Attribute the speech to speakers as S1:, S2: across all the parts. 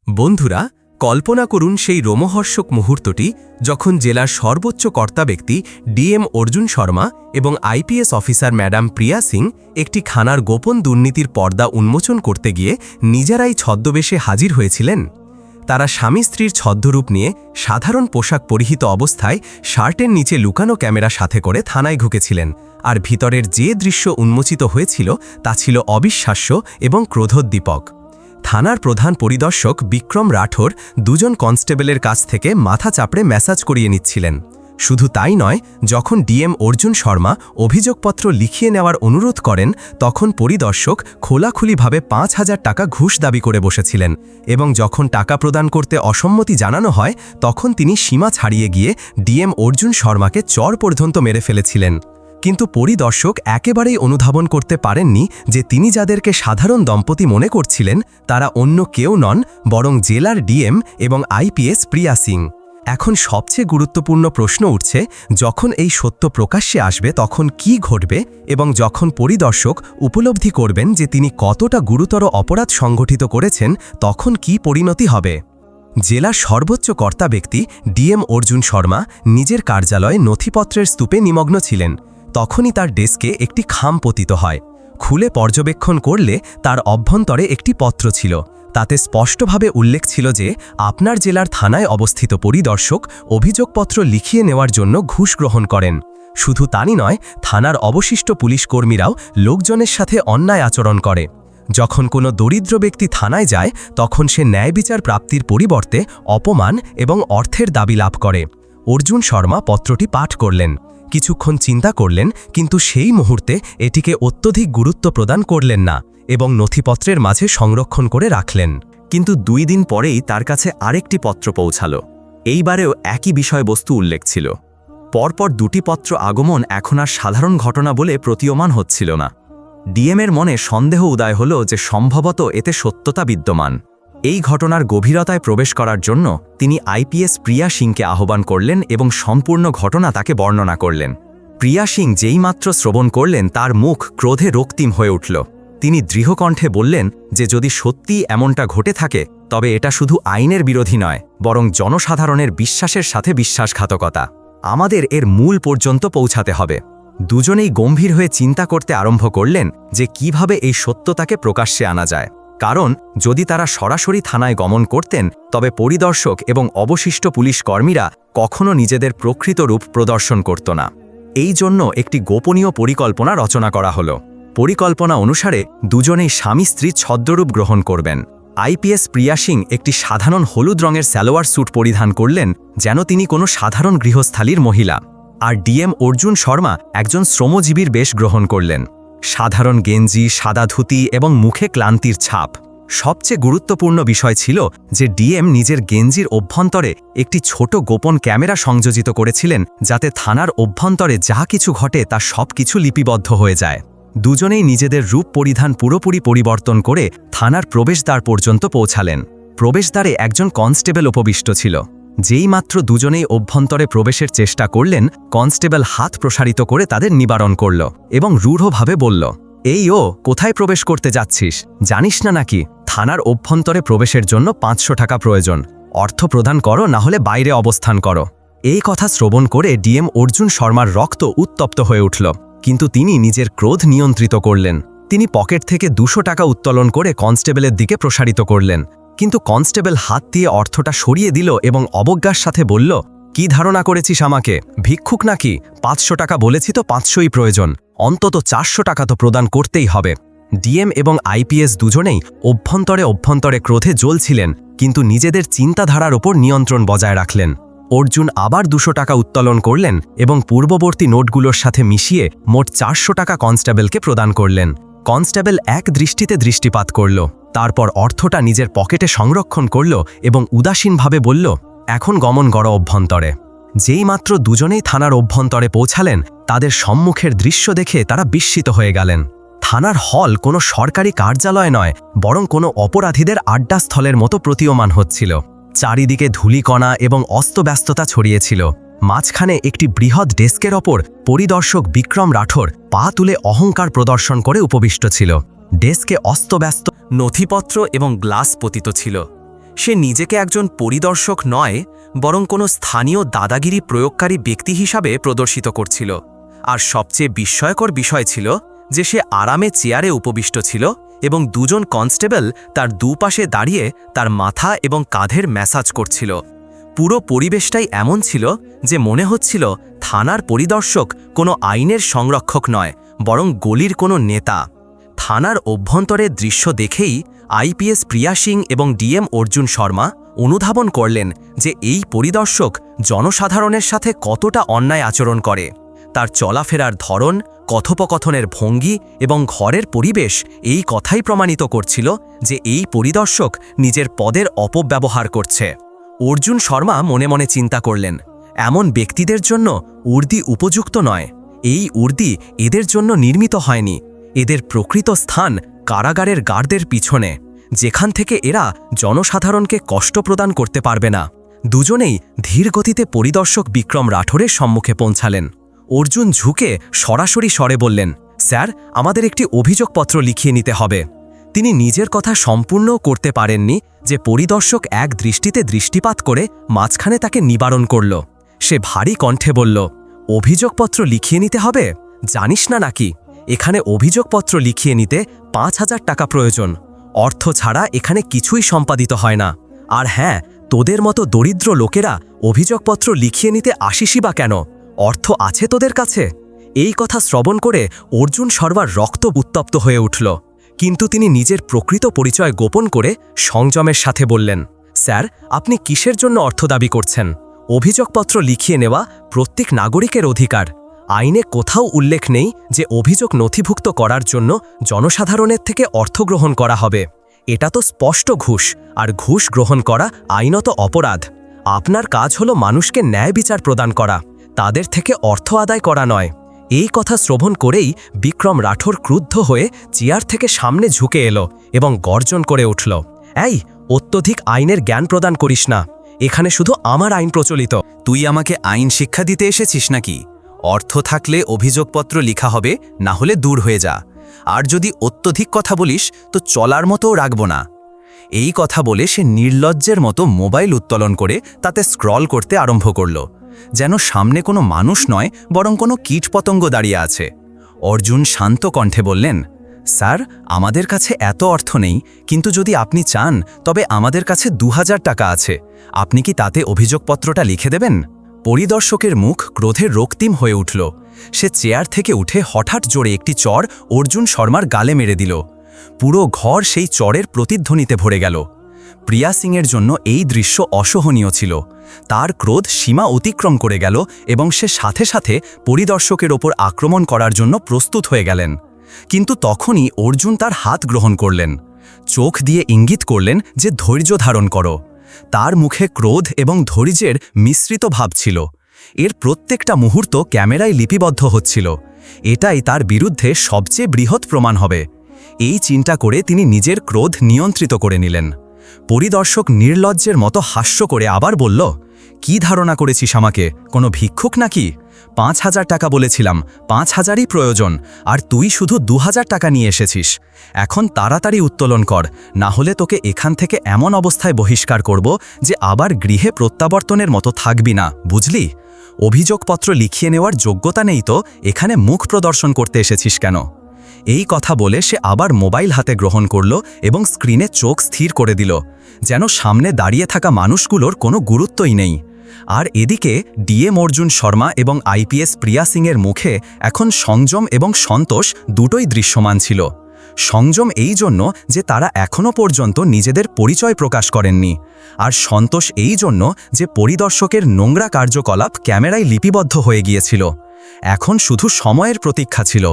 S1: বন্ধুরা, কল্পনা করুন সেই রোমহর্ষক মুহূর্তটি যখন জেলার সর্বোচ্চ কর্তা ব্যক্তি ডিএম অর্জুন শর্মা এবং আইপিএস অফিসার ম্যাডাম প্রিয়া সিং একটি খানার গোপন দুর্নীতির পর্দা উন্মোচন করতে গিয়ে নিজেরাই ছদ্মবেশে হাজির হয়েছিলেন। তারা স্বামী স্ত্রীর ছদ্মরূপ নিয়ে সাধারণ পোশাক পরিহিত অবস্থায় শার্টের নিচে লুকানো ক্যামেরা সাথে করে থানায় ঢুকেছিলেন, আর ভিতরের যে দৃশ্য উন্মোচিত হয়েছিল তা ছিল অবিশ্বাস্য এবং ক্রোধোদ্দীপক। থানার প্রধান পরিদর্শক বিক্রম রাঠোর দুজন কনস্টেবলের কাছ থেকে মাথা চাপড়ে ম্যাসাজ করিয়ে নিচ্ছিলেন। শুধু তাই নয়, যখন ডিএম অর্জুন শর্মা অভিযোগপত্র লিখিয়ে নেওয়ার অনুরোধ করেন, তখন পরিদর্শক খোলাখুলিভাবে ৫,০০০ টাকা ঘুষ দাবি করে বসেছিলেন, এবং যখন টাকা প্রদান করতে অসম্মতি জানানো হয়, তখন তিনি সীমা ছাড়িয়ে গিয়ে ডিএম অর্জুন শর্মাকে চর পর্যন্ত মেরে ফেলেছিলেন। কিন্তু পরিদর্শক একেবারেই অনুধাবন করতে পারেননি যে তিনি যাদেরকে সাধারণ দম্পতি মনে করছিলেন তারা অন্য কেউ নন, বরং জেলার ডিএম এবং আইপিএস প্রিয়া সিং। এখন সবচেয়ে গুরুত্বপূর্ণ প্রশ্ন উঠছে, যখন এই সত্য প্রকাশ্যে আসবে তখন কি ঘটবে, এবং যখন পরিদর্শক উপলব্ধি করবেন যে তিনি কতটা গুরুতর অপরাধ সংগঠিত করেছেন, তখন কি পরিণতি হবে। জেলার সর্বোচ্চ কর্তা ব্যক্তি ডিএম অর্জুন শর্মা নিজের কার্যালয়ে নথিপত্রের স্তূপে নিমগ্ন ছিলেন। তখনই তার ডেস্কে একটি খাম পতিত হয়। খুলে পর্যবেক্ষণ করলে তার অভ্যন্তরে একটি পত্র ছিল। তাতে স্পষ্টভাবে উল্লেখ ছিল যে আপনার জেলার থানায় অবস্থিত পরিদর্শক অভিযোগপত্র লিখিয়ে নেওয়ার জন্য ঘুষ গ্রহণ করেন। শুধু তাই নয়, থানার অবশিষ্ট পুলিশ কর্মীরাও লোকজনের সাথে অন্যায় আচরণ করে। যখন কোনো দরিদ্র ব্যক্তি থানায় যায়, তখন সে ন্যায় বিচার প্রাপ্তির পরিবর্তে অপমান এবং অর্থের দাবি লাভ করে। অর্জুন শর্মা পত্রটি পাঠ করলেন, কিছুক্ষণ চিন্তা করলেন, কিন্তু সেই মুহূর্তে এটিকে অত্যধিক গুরুত্ব প্রদান করলেন না এবং নথিপত্রের মাঝে সংরক্ষণ করে রাখলেন।
S2: কিন্তু 2 দিন পরেই তার কাছে আরেকটি পত্র পৌঁছালো। এইবারেও একই বিষয়বস্তু উল্লেখ ছিল। পরপর 2টি পত্র আগমন এখন আর সাধারণ ঘটনা বলে প্রতীয়মান হচ্ছিল না। ডিএমের মনে সন্দেহ উদয় হল যে সম্ভবত এতে সত্যতা বিদ্যমান। এই ঘটনার গভীরতায় প্রবেশ করার জন্য তিনি আইপিএস প্রিয়া সিংকে আহ্বান করলেন এবং সম্পূর্ণ ঘটনা তাকে বর্ণনা করলেন। প্রিয়া সিং যেইমাত্র শ্রবণ করলেন, তার মুখ ক্রোধে রক্তিম হয়ে উঠল। তিনি দৃঢ়কণ্ঠে বললেন যে যদি সত্যিই এমনটা ঘটে থাকে, তবে এটা শুধু আইনের বিরোধী নয়, বরং জনসাধারণের বিশ্বাসের সাথে বিশ্বাসঘাতকতা। আমাদের এর মূল পর্যন্ত পৌঁছাতে হবে। দুজনেই গম্ভীর হয়ে চিন্তা করতে আরম্ভ করলেন যে কিভাবে এই সত্যতাকে প্রকাশ্যে আনা যায়। কারণ যদি তারা সরাসরি থানায় গমন করতেন, তবে পরিদর্শক এবং অবশিষ্ট পুলিশ কর্মীরা কখনো নিজেদের প্রকৃত রূপ প্রদর্শন করত না। এই জন্য একটি গোপনীয় পরিকল্পনা রচনা করা হলো। পরিকল্পনা অনুসারে দুজনেই স্বামী স্ত্রী ছদ্মরূপ গ্রহণ করবেন। আইপিএস প্রিয়া সিং একটি সাধারণ হলুদ রঙের সালোয়ার স্যুট পরিধান করলেন, যেন তিনি কোনো সাধারণ গৃহস্থালীর মহিলা, আর ডিএম অর্জুন শর্মা একজন শ্রমজীবীর বেশ গ্রহণ করলেন। সাধারণ গেঞ্জি, সাদা ধুতি এবং মুখে ক্লান্তির ছাপ। সবচেয়ে গুরুত্বপূর্ণ বিষয় ছিল যে ডিএম নিজের গেঞ্জির অভ্যন্তরে একটি ছোট গোপন ক্যামেরা সংযোজিত করেছিলেন, যাতে থানার অভ্যন্তরে যা কিছু ঘটে তা সব কিছু লিপিবদ্ধ হয়ে যায়। দুজনেই নিজেদের রূপ পরিধান পুরোপুরি পরিবর্তন করে থানার প্রবেশদ্বার পর্যন্ত পৌঁছালেন। প্রবেশদ্বারে একজন কনস্টেবল উপবিষ্ট ছিল। যেইমাত্র দুজনেই অভ্যন্তরে প্রবেশের চেষ্টা করলেন, কনস্টেবল হাত প্রসারিত করে তাদের নিবারণ করল এবং রূঢ়ভাবে বলল, এই কোথায় প্রবেশ করতে যাচ্ছিস? জানিস না নাকি থানার অভ্যন্তরে প্রবেশের জন্য 500 টাকা প্রয়োজন? অর্থ প্রদান করো, না হলে বাইরে অবস্থান করো। এই কথা শ্রবণ করে ডিএম অর্জুন শর্মার রক্ত উত্তপ্ত হয়ে উঠল, কিন্তু তিনি নিজের ক্রোধ নিয়ন্ত্রিত করলেন। তিনি পকেট থেকে 200 টাকা উত্তোলন করে কনস্টেবলের দিকে প্রসারিত করলেন, কিন্তু কনস্টেবল হাত দিয়ে অর্থটা সরিয়ে দিল এবং অবজ্ঞার সাথে বলল, কি ধারণা করেছিস আমাকে? ভিক্ষুক নাকি? 500 টাকা বলেছি তো 500ই প্রয়োজন, অন্তত 400 টাকা তো প্রদান করতেই হবে। ডিএম এবং আইপিএস দুজনেই অভ্যন্তরে ক্রোধে জ্বলছিলেন, কিন্তু নিজেদের চিন্তাধারার ওপর নিয়ন্ত্রণ বজায় রাখলেন। অর্জুন আবার 200 টাকা উত্তোলন করলেন এবং পূর্ববর্তী নোটগুলোর সাথে মিশিয়ে মোট 400 টাকা কনস্টেবলকে প্রদান করলেন। কনস্টেবল এক দৃষ্টিতে দৃষ্টিপাত করল, তারপর অর্থটা নিজের পকেটে সংরক্ষণ করল এবং উদাসীনভাবে বলল, এখন গমন করো অভ্যন্তরে। যেইমাত্র দুজনেই থানার অভ্যন্তরে পৌঁছালেন, তাদের সম্মুখের দৃশ্য দেখে তারা বিস্মিত হয়ে গেলেন। থানার হল কোনো সরকারি কার্যালয় নয়, বরং কোনো অপরাধীদের আড্ডাস্থলের মতো প্রতীয়মান হচ্ছিল। চারিদিকে ধূলিকণা এবং অস্তব্যস্ততা ছড়িয়েছিল। মাঝখানে একটি বৃহৎ ডেস্কের ওপর পরিদর্শক বিক্রম রাঠোর পা তুলে অহংকার প্রদর্শন করে উপবিষ্ট ছিল। ডেস্কে অস্তব্যস্ত নথিপত্র এবং গ্লাস পতিত ছিল। সে নিজেকে একজন পরিদর্শক নয়, বরং কোনো স্থানীয় দাদাগিরি প্রয়োগকারী ব্যক্তি হিসাবে প্রদর্শিত করছিল। আর সবচেয়ে বিস্ময়কর বিষয় ছিল যে সে আরামে চেয়ারে উপবিষ্ট ছিল এবং দুজন কনস্টেবল তার দুপাশে দাঁড়িয়ে তার মাথা এবং কাঁধের ম্যাসাজ করছিল। পুরো পরিবেশটাই এমন ছিল যে মনে হচ্ছিল থানার পরিদর্শক কোনো আইনের সংরক্ষক নয়, বরং গলির কোনো নেতা। থানার অভ্যন্তরের দৃশ্য দেখেই আইপিএস প্রিয়া সিং এবং ডিএম অর্জুন শর্মা অনুধাবন করলেন যে এই পরিদর্শক জনসাধারণের সাথে কতটা অন্যায় আচরণ করে। তার চলাফেরার ধরন, কথোপকথনের ভঙ্গি এবং ঘরের পরিবেশ এই কথাই প্রমাণিত করছিল যে এই পরিদর্শক নিজের পদের অপব্যবহার করছে। অর্জুন শর্মা মনে মনে চিন্তা করলেন, এমন ব্যক্তিদের জন্য উর্দি উপযুক্ত নয়। এই উর্দি এদের জন্য নির্মিত হয়নি। এদের প্রকৃত স্থান কারাগারের গার্ডদের পিছনে, যেখান থেকে এরা জনসাধারণকে কষ্ট প্রদান করতে পারবে না। দুজনেই ধীরগতিতে পরিদর্শক বিক্রম রাঠোরের সম্মুখে পৌঁছালেন। অর্জুন ঝুঁকে সরাসরি স্বরে বললেন, স্যার, আমাদের একটি অভিযোগপত্র লিখিয়ে নিতে হবে। তিনি নিজের কথা সম্পূর্ণও করতে পারেননি যে পরিদর্শক এক দৃষ্টিতে দৃষ্টিপাত করে মাঝখানে তাকে নিবারণ করল। সে ভারী কণ্ঠে বলল, অভিযোগপত্র লিখিয়ে নিতে হবে? জানিস না নাকি এখানে অভিযোগপত্র লিখিয়ে নিতে ৫,০০০ টাকা প্রয়োজন। অর্থ ছাড়া এখানে কিছুই সম্পাদিত হয় না। আর হ্যাঁ, তোদের মতো দরিদ্র লোকেরা অভিযোগপত্র লিখিয়ে নিতে আসিসই বা কেন? অর্থ আছে তোদের কাছে? এই কথা শ্রবণ করে অর্জুন শর্মার রক্ত উত্তপ্ত হয়ে উঠল, কিন্তু তিনি নিজের প্রকৃত পরিচয় গোপন করে সংযমের সাথে বললেন, স্যার, আপনি কিসের জন্য অর্থ দাবি করছেন? অভিযোগপত্র লিখিয়ে নেওয়া প্রত্যেক নাগরিকের অধিকার। আইনে কোথাও উল্লেখ নেই যে অভিযোগ নথিভুক্ত করার জন্য জনসাধারণের থেকে অর্থ গ্রহণ করা হবে। এটা তো স্পষ্ট ঘুষ, আর ঘুষ গ্রহণ করা আইনত অপরাধ। আপনার কাজ হলো মানুষকে ন্যায় বিচার প্রদান করা, তাদের থেকে অর্থ আদায় করা নয়। এই কথা শ্রবণ করেই বিক্রম রাঠোর ক্রুদ্ধ হয়ে চেয়ার থেকে সামনে ঝুঁকে এলো এবং গর্জন করে উঠল, এই, অত্যধিক আইনের জ্ঞান প্রদান করিস না। এখানে শুধু আমার আইন প্রচলিত।
S3: তুই আমাকে আইন শিক্ষা দিতে এসেছিস নাকি? অর্থ থাকলে অভিযোগপত্র লিখা হবে, না হলে দূর হয়ে যা। আর যদি অত্যধিক কথা বলিস তো চলার মতোও রাখব না। এই কথা বলে সে নির্লজ্জের মতো মোবাইল উত্তোলন করে তাতে স্ক্রল করতে আরম্ভ করল, যেন সামনে কোনো মানুষ নয়, বরং কোনো কীটপতঙ্গ দাঁড়িয়ে আছে। অর্জুন শান্ত কণ্ঠে বললেন, স্যার, আমাদের কাছে এত অর্থ নেই, কিন্তু যদি আপনি চান তবে আমাদের কাছে ২,০০০ টাকা আছে। আপনি কি তাতে অভিযোগপত্রটা লিখে দেবেন? পরিদর্শকের মুখ ক্রোধে রক্তিম হয়ে উঠল। সে চেয়ার থেকে উঠে হঠাৎ জোরে একটি চড় অর্জুন শর্মার গালে মেরে দিল। পুরো ঘর সেই চড়ের প্রতিধ্বনিতে ভরে গেল। প্রিয়া সিংয়ের জন্য এই দৃশ্য অসহনীয় ছিল। তার ক্রোধ সীমা অতিক্রম করে গেল এবং সে সাথে সাথে পরিদর্শকের ওপর আক্রমণ করার জন্য প্রস্তুত হয়ে গেলেন। কিন্তু তখনই অর্জুন তার হাত গ্রহণ করলেন, চোখ দিয়ে ইঙ্গিত করলেন যে ধৈর্য ধারণ করো। তার মুখে ক্রোধ এবং ধৈর্যের মিশ্রিত ভাব ছিল। এর প্রত্যেকটা মুহূর্ত ক্যামেরায় লিপিবদ্ধ হচ্ছিল। এটাই তার বিরুদ্ধে সবচেয়ে বৃহৎ প্রমাণ হবে। এই চিন্তা করে তিনি নিজের ক্রোধ নিয়ন্ত্রিত করে নিলেন। পরিদর্শক নির্লজ্জের মতো হাস্য করে আবার বলল, কি ধারণা করেছিস আমাকে, কোনো ভিক্ষুক নাকি? ৫,০০০ টাকা বলেছিলাম, ৫,০০০ই প্রয়োজন, আর তুই শুধু ২,০০০ টাকা নিয়ে এসেছিস। এখন তাড়াতাড়ি উত্তোলন কর, না হলে তোকে এখান থেকে এমন অবস্থায় বহিষ্কার করব যে আবার গৃহে প্রত্যাবর্তনের মতো থাকবি না, বুঝলি? অভিযোগপত্র লিখিয়ে নেওয়ার যোগ্যতা নেই তো এখানে মুখ প্রদর্শন করতে এসেছিস কেন? এই কথা বলে সে আবার মোবাইল হাতে গ্রহণ করল এবং স্ক্রিনে চোখ স্থির করে দিল, যেন সামনে দাঁড়িয়ে থাকা মানুষগুলোর কোনো গুরুত্বই নেই। আর এদিকে ডিএম অর্জুন শর্মা এবং আইপিএস প্রিয়া সিংয়ের মুখে এখন সংযম এবং সন্তোষ দুটোই দৃশ্যমান ছিল। সংযম এই জন্য যে তারা এখনও পর্যন্ত নিজেদের পরিচয় প্রকাশ করেননি, আর সন্তোষ এই জন্য যে পরিদর্শকের নোংরা কার্যকলাপ ক্যামেরায় লিপিবদ্ধ হয়ে গিয়েছিল। এখন শুধু সময়ের প্রতীক্ষা ছিল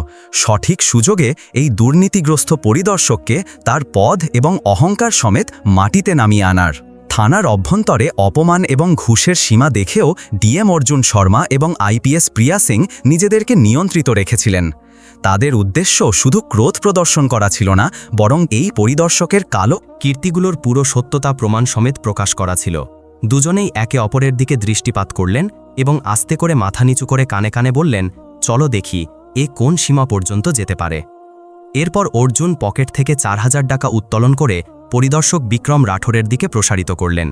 S3: সঠিক সুযোগে এই দুর্নীতিগ্রস্ত পরিদর্শককে তার পদ এবং অহংকার সমেত মাটিতে নামিয়ে আনার। থানার অভ্যন্তরে অপমান এবং ঘুষের সীমা দেখেও ডিএম অর্জুন শর্মা এবং আইপিএস প্রিয়া সিং নিজেদেরকে নিয়ন্ত্রিত রেখেছিলেন। তাদের উদ্দেশ্য শুধু ক্রোধ প্রদর্শন করা ছিল না, বরং এই পরিদর্শকের কালো কীর্তিগুলোর পুরো সত্যতা প্রমাণ সমেত প্রকাশ করা ছিল। দুজনেই একে অপরের দিকে দৃষ্টিপাত করলেন এবং আস্তে করে মাথা নিচু করে কানে কানে বললেন, চলো দেখি এ কোন সীমা পর্যন্ত যেতে পারে। এরপর অর্জুন পকেট থেকে ৪,০০০ টাকা উত্তোলন করে
S2: পরিদর্শক বিক্রম রাঠোরের দিকে প্রসারিত করলেন।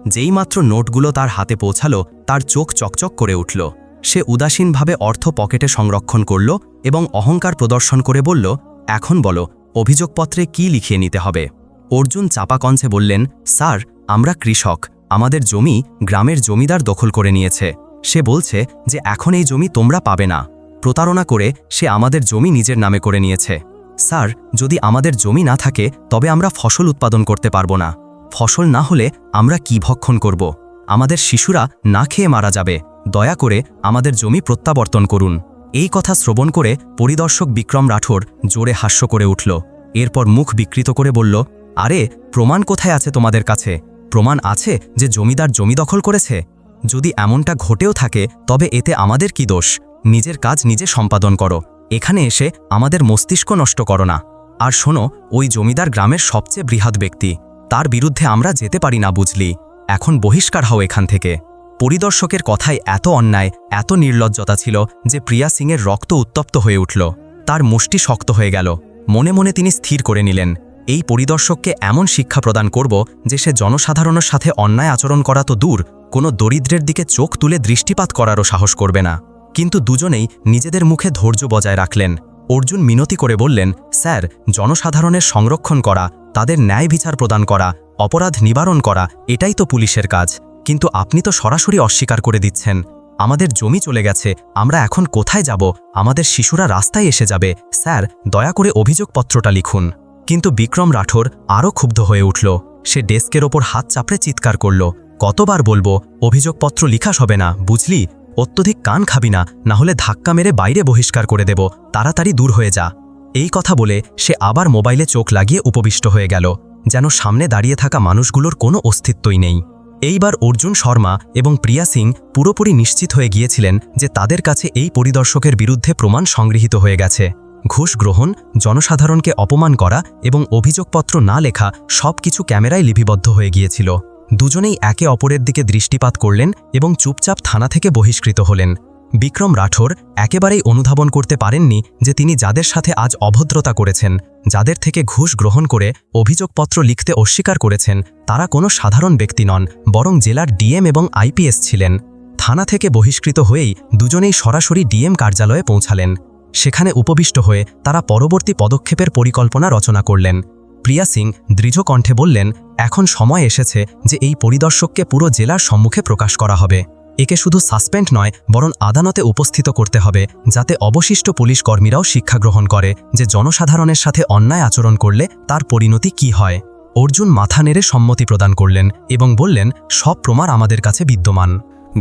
S2: যেইমাত্র নোটগুলো তার হাতে পৌঁছালো, তার চোখ চকচক করে উঠল। সে উদাসীনভাবে অর্থ পকেটে সংরক্ষণ করল এবং অহংকার প্রদর্শন করে বলল, এখন বলো, অভিযোগপত্রে কি লিখিয়ে নিতে হবে? অর্জুন চাপা কণ্ঠে বললেন, স্যার, আমরা কৃষক, আমাদের জমি গ্রামের জমিদার দখল করে নিয়েছে। সে বলছে যে এখন এই জমি তোমরা পাবে না। প্রতারণা করে সে আমাদের জমি নিজের নামে করে নিয়েছে। স্যার, যদি আমাদের জমি না থাকে তবে আমরা ফসল উৎপাদন করতে পারবো না। ফসল না হলে আমরা কি ভক্ষণ করব? আমাদের শিশুরা না খেয়ে মারা যাবে। দয়া করে আমাদের জমি প্রত্যাবর্তন করুন। এই কথা শ্রবণ করে পরিদর্শক বিক্রম রাঠোর জোরে হাস্য করে উঠল। এরপর মুখ বিকৃত করে বলল, আরে, প্রমাণ কোথায় আছে তোমাদের কাছে? প্রমাণ আছে যে জমিদার জমি দখল করেছে? যদি এমনটা ঘটেও থাকে তবে এতে আমাদের কি দোষ? নিজের কাজ নিজে সম্পাদন করো। এখানে এসে আমাদের মস্তিষ্ক নষ্ট করো না। আর শোনো, ওই জমিদার গ্রামের সবচেয়ে বৃহৎ ব্যক্তি, তার বিরুদ্ধে আমরা যেতে পারি না, বুঝলি? এখন বহিষ্কার হও এখান থেকে। পরিদর্শকের কথায় এত অন্যায়, এত নির্লজ্জতা ছিল যে প্রিয়া সিংয়ের রক্ত উত্তপ্ত হয়ে উঠল। তার মুষ্টি শক্ত হয়ে গেল। মনে মনে তিনি স্থির করে নিলেন, এই পরিদর্শককে এমন শিক্ষা প্রদান করব যে সে জনসাধারণের সাথে অন্যায় আচরণ করা তো দূর, কোনো দরিদ্রের দিকে চোখ তুলে দৃষ্টিপাত করারও সাহস করবে না। কিন্তু দুজনেই নিজেদের মুখে ধৈর্য বজায় রাখলেন। অর্জুন মিনতি করে বললেন, স্যার, জনসাধারণের সংরক্ষণ করা, তাদের ন্যায় বিচার প্রদান করা, অপরাধ নিবারণ করা, এটাই তো পুলিশের কাজ। কিন্তু আপনি তো সরাসরি অস্বীকার করে দিচ্ছেন। আমাদের জমি চলে গেছে, আমরা এখন কোথায় যাব? আমাদের শিশুরা রাস্তায় এসে যাবে। স্যার, দয়া করে অভিযোগপত্রটা লিখুন। কিন্তু বিক্রম রাঠোর আরও ক্ষুব্ধ হয়ে উঠল। সে ডেস্কের ওপর হাত চাপড়ে চিৎকার করল, কতবার বলবো, অভিযোগপত্র লিখাস হবে না, বুঝলি? অত্যধিক কান খাবি না, না হলে ধাক্কা মেরে বাইরে বহিষ্কার করে দেব। তাড়াতাড়ি দূর হয়ে যা। এই কথা বলে সে আবার মোবাইলে চোখ লাগিয়ে উপবিষ্ট হয়ে গেল, যেন সামনে দাঁড়িয়ে থাকা মানুষগুলোর কোনো অস্তিত্বই নেই। এইবার অর্জুন শর্মা এবং প্রিয়া সিং পুরোপুরি নিশ্চিত হয়ে গিয়েছিলেন যে তাদের কাছে এই পরিদর্শকের বিরুদ্ধে প্রমাণ সংগৃহীত হয়ে গেছে। ঘুষ গ্রহণ, জনসাধারণকে অপমান করা এবং অভিযোগপত্র না লেখা সবকিছু ক্যামেরায় লিপিবদ্ধ হয়ে গিয়েছিল। দুজনেই একে অপরের দিকে দৃষ্টিপাত করলেন এবং চুপচাপ থানা থেকে বহিষ্কৃত হলেন। বিক্রম রাঠোর একেবারেই অনুধাবন করতে পারেননি যে তিনি যাদের সাথে আজ অভদ্রতা করেছেন, যাদের থেকে ঘুষ গ্রহণ করে অভিযোগপত্র লিখতে অস্বীকার করেছেন, তারা কোনো সাধারণ ব্যক্তি নন, বরং জেলার ডিএম এবং আইপিএস ছিলেন। থানা থেকে বহিষ্কৃত হয়েই দুজনেই সরাসরি ডিএম কার্যালয়ে পৌঁছালেন। সেখানে উপবিষ্ট হয়ে তারা পরবর্তী পদক্ষেপের পরিকল্পনা রচনা করলেন। প্রিয়া সিং দৃঢ় কণ্ঠে বললেন, এখন সময় এসেছে যে এই পরিদর্শককে পুরো জেলার সম্মুখে প্রকাশ করা হবে। একে শুধু সাসপেন্ড নয়, বরং আদালতে উপস্থিত করতে হবে, যাতে অবশিষ্ট পুলিশ কর্মীরাও শিক্ষা গ্রহণ করে যে জনসাধারণের সাথে অন্যায় আচরণ করলে তার পরিণতি কি হয়। অর্জুন মাথা নেড়ে সম্মতি প্রদান করলেন এবং বললেন, সব প্রমাণ আমাদের কাছে বিদ্যমান।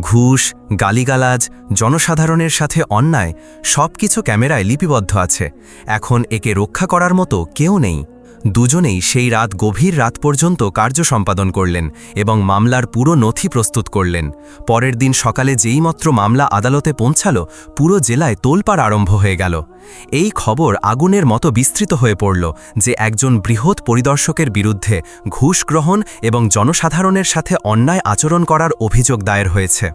S3: ঘুষ, গালিগালাজ, জনসাধারণের সাথে অন্যায় সবকিছু ক্যামেরায় লিপিবদ্ধ আছে। এখন একে রক্ষা করার মতো কেউ নেই। দুজনেই সেই রাত গভীর রাত পর্যন্ত কার্য সম্পাদন করলেন এবং মামলার পুরো নথি প্রস্তুত করলেন। পরের দিন সকালে যেইমাত্র মামলা আদালতে পৌঁছালো, পুরো জেলায় তোলপাড় আরম্ভ হয়ে গেল। এই খবর আগুনের মতো বিস্তৃত হয়ে পড়ল যে একজন বৃহৎ পরিদর্শকের বিরুদ্ধে ঘুষ গ্রহণ এবং জনসাধারণের সাথে অন্যায় আচরণ করার অভিযোগ দায়ের হয়েছে।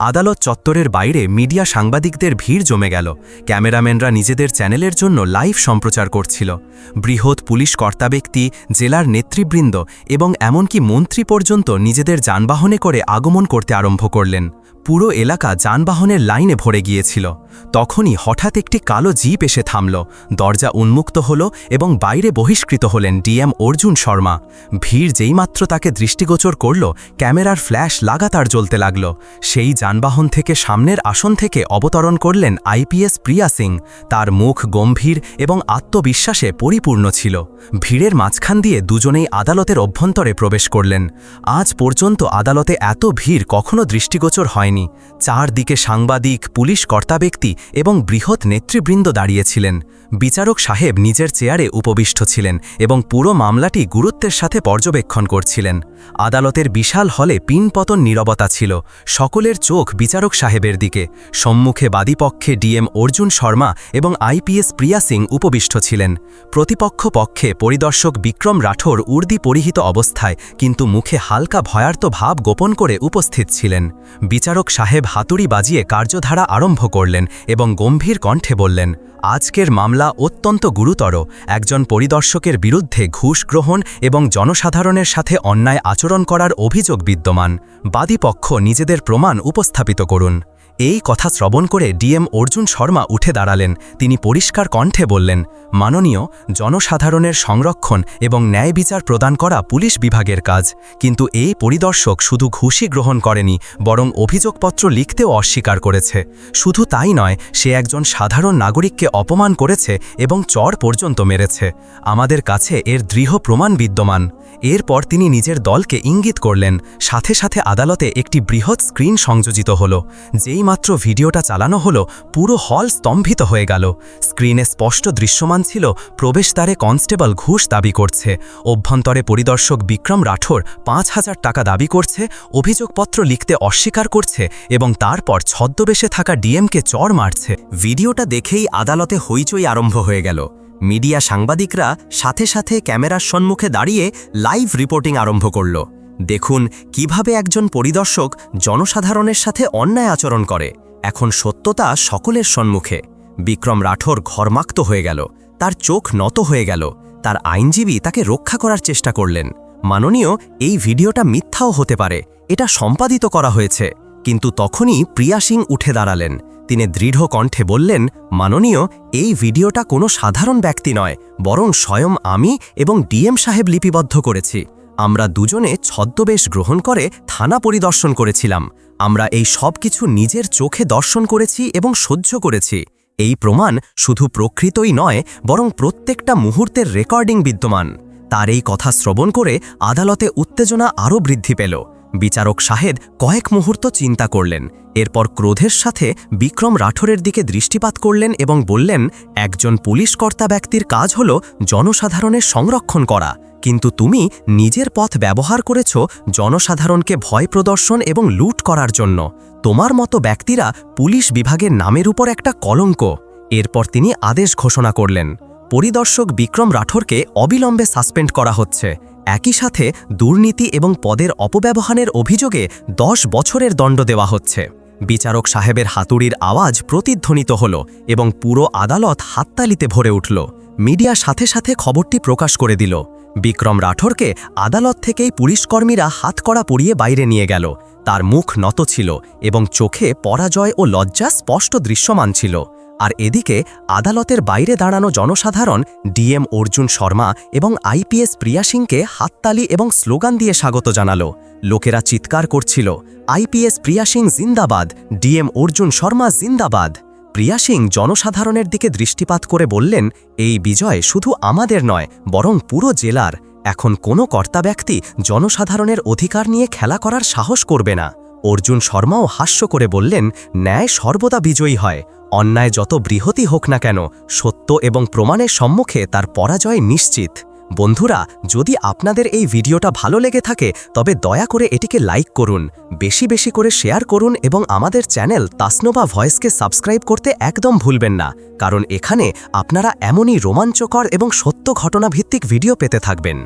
S3: আদালত চত্বরের বাইরে মিডিয়া সাংবাদিকদের ভিড় জমে গেল। ক্যামেরাম্যানরা নিজেদের চ্যানেলের জন্য লাইভ সম্প্রচার করছিল। বৃহৎ পুলিশ কর্তাব্যক্তি, জেলার নেতৃবৃন্দ এবং এমনকি মন্ত্রী পর্যন্ত নিজেদের যানবাহনে করে আগমন করতে আরম্ভ করলেন। পুরো এলাকা যানবাহনের লাইনে ভরে গিয়েছিল। তখনই হঠাৎ একটি কালো জিপ এসে থামল। দরজা উন্মুক্ত হল এবং বাইরে বহিষ্কৃত হলেন ডিএম অর্জুন শর্মা। ভিড় যেইমাত্র তাকে দৃষ্টিগোচর করল, ক্যামেরার ফ্ল্যাশ লাগাতার জ্বলতে লাগল। সেই যানবাহন থেকে সামনের আসন থেকে অবতরণ করলেন আইপিএস প্রিয়া সিং। তার মুখ গম্ভীর এবং আত্মবিশ্বাসে পরিপূর্ণ ছিল। ভিড়ের মাঝখান দিয়ে দুজনেই আদালতের অভ্যন্তরে প্রবেশ করলেন। আজ পর্যন্ত আদালতে এত ভিড় কখনো দৃষ্টিগোচর হয়নি। চারদিকে সাংবাদিক, পুলিশ কর্তাব্যক্তি এবং বৃহৎ নেতৃবৃন্দ দাঁড়িয়েছিলেন। বিচারক সাহেব নিজের চেয়ারে উপবিষ্ট ছিলেন এবং পুরো মামলাটি গুরুত্বের সাথে পর্যবেক্ষণ করছিলেন। আদালতের বিশাল হলে পিনপতন নীরবতা ছিল। সকলের চোখ বিচারক সাহেবের দিকে। সম্মুখে বাদীপক্ষে ডিএম অর্জুন শর্মা এবং আইপিএস প্রিয়া সিং উপবিষ্ট ছিলেন। প্রতিপক্ষ পক্ষে পরিদর্শক বিক্রম রাঠোর উর্দি পরিহিত অবস্থায় কিন্তু মুখে হালকা ভয়ার্ত ভাব গোপন করে উপস্থিত ছিলেন। বিচারক সাহেব হাতুড়ি বাজিয়ে কার্যধারা আরম্ভ করলেন এবং গম্ভীর কণ্ঠে বললেন,
S2: আজকের মামলা অত্যন্ত গুরুতর। একজন পরিদর্শকের বিরুদ্ধে ঘুষ গ্রহণ এবং জনসাধারণের সাথে অন্যায় আচরণ করার অভিযোগ বিদ্যমান। বাদীপক্ষ নিজেদের প্রমাণ উপস্থাপিত করুন। এই কথা শ্রবণ করে ডিএম অর্জুন শর্মা উঠে দাঁড়ালেন। তিনি পরিষ্কার কণ্ঠে বললেন, মাননীয়, জনসাধারণের সংরক্ষণ এবং ন্যায় বিচার প্রদান করা পুলিশ বিভাগের কাজ। কিন্তু এই পরিদর্শক শুধু ঘুষই গ্রহণ করেনি, বরং অভিযোগপত্র লিখতেও অস্বীকার করেছে। শুধু তাই নয়, সে একজন সাধারণ নাগরিককে অপমান করেছে এবং চড় পর্যন্ত মেরেছে। আমাদের কাছে এর দৃঢ় প্রমাণ বিদ্যমান। এরপর তিনি নিজের দলকে ইঙ্গিত করলেন। সাথে সাথে আদালতে একটি বৃহৎ স্ক্রিন সংযোজিত হল। যেই মাত্র ভিডিওটা চালানো হলো, পুরো হল স্তম্ভিত হয়ে গেল। স্ক্রিনে স্পষ্ট দৃশ্যমান ছিল প্রবেশদ্বারে কনস্টেবল ঘুষ দাবি করছে, অভ্যন্তরে পরিদর্শক বিক্রম রাঠোর ৫,০০০ টাকা দাবি করছে, অভিযোগপত্র লিখতে অস্বীকার করছে এবং তারপর ছদ্মবেশে থাকা ডিএমকে চড় মারছে।
S3: ভিডিওটা দেখেই আদালতে হইচই আরম্ভ হয়ে গেল। মিডিয়া সাংবাদিকরা সাথে সাথে ক্যামেরার সম্মুখে দাঁড়িয়ে লাইভ রিপোর্টিং আরম্ভ করল। দেখুন কিভাবে একজন পরিদর্শক জনসাধারণের সাথে অন্যায় আচরণ করে। এখন সত্যতা সকলের সম্মুখে। বিক্রম রাঠোর ঘরমাক্ত হয়ে গেল, তার চোখ নত হয়ে গেল। তার আইনজীবী তাকে রক্ষা করার চেষ্টা করলেন। মাননীয়, এই ভিডিওটা মিথ্যাও হতে পারে, এটা সম্পাদিত করা হয়েছে। কিন্তু তখনই প্রিয়া সিং উঠে দাঁড়ালেন। তিনি দৃঢ় কণ্ঠে বললেন, মাননীয়, এই ভিডিওটা কোনো সাধারণ ব্যক্তি নয়, বরং স্বয়ং আমি এবং ডিএম সাহেব লিপিবদ্ধ করেছি। আমরা দুজনে ছদ্মবেশ গ্রহণ করে থানা পরিদর্শন করেছিলাম। আমরা এই সব কিছু নিজের চোখে দর্শন করেছি এবং সহ্য করেছি। এই প্রমাণ শুধু প্রকৃতই নয়, বরং প্রত্যেকটা মুহূর্তের রেকর্ডিং বিদ্যমান। তার এই কথা শ্রবণ করে আদালতে উত্তেজনা আরও বৃদ্ধি পেল। বিচারক সাহেব কয়েক মুহূর্ত চিন্তা করলেন। এরপর ক্রোধের সাথে বিক্রম রাঠোরের দিকে দৃষ্টিপাত করলেন এবং বললেন, একজন পুলিশকর্তা ব্যক্তির কাজ হল জনসাধারণের সংরক্ষণ করা, কিন্তু তুমি নিজের পথ ব্যবহার করেছ জনসাধারণকে ভয় প্রদর্শন এবং লুট করার জন্য। তোমার মতো ব্যক্তিরা পুলিশ বিভাগের নামের উপর একটা কলঙ্ক। এরপর তিনি আদেশ ঘোষণা করলেন, পরিদর্শক বিক্রম রাঠোরকে অবিলম্বে সাসপেন্ড করা হচ্ছে। একই সাথে দুর্নীতি এবং পদের অপব্যবহারের অভিযোগে 10 বছরের দণ্ড দেওয়া হচ্ছে। বিচারক সাহেবের হাতুড়ির আওয়াজ প্রতিধ্বনিত হল এবং পুরো আদালত হাততালিতে ভরে উঠল। মিডিয়া সাথে সাথে খবরটি প্রকাশ করে দিল। বিক্রম রাঠোরকে আদালত থেকেই পুলিশকর্মীরা হাতকড়া পরিয়ে বাইরে নিয়ে গেল। তার মুখ নত ছিল এবং চোখে পরাজয় ও লজ্জা স্পষ্ট দৃশ্যমান ছিল। আর এদিকে আদালতের বাইরে দাঁড়ানো জনসাধারণ ডিএম অর্জুন শর্মা এবং আইপিএস প্রিয়া সিংকে হাততালি এবং স্লোগান দিয়ে স্বাগত জানালো। লোকেরা চিৎকার করছিল, আইপিএস প্রিয়া সিং জিন্দাবাদ, ডিএম অর্জুন শর্মা জিন্দাবাদ। প্রিয়া সিং জনসাধারণের দিকে দৃষ্টিপাত করে বললেন, এই বিজয় শুধু আমাদের নয়, বরং পুরো জেলার। এখন কোনো কর্তা ব্যক্তি জনসাধারণের অধিকার নিয়ে খেলা করার সাহস করবে না। অর্জুন শর্মাও হাস্য করে বললেন, ন্যায় সর্বদা বিজয়ী হয়। অন্যায় যত বৃহৎই হোক না কেন, সত্য এবং প্রমাণের সম্মুখে তার পরাজয় নিশ্চিত। বন্ধুরা, যদি আপনাদের এই ভিডিওটা ভালো লেগে থাকে তবে দয়া করে এটিকে লাইক করুন, বেশি বেশি করে শেয়ার করুন এবং আমাদের চ্যানেল তাসনোভা ভয়েসকে সাবস্ক্রাইব করতে একদম ভুলবেন না, কারণ এখানে আপনারা এমনই রোমাঞ্চকর এবং সত্য ঘটনাভিত্তিক ভিডিও পেতে থাকবেন।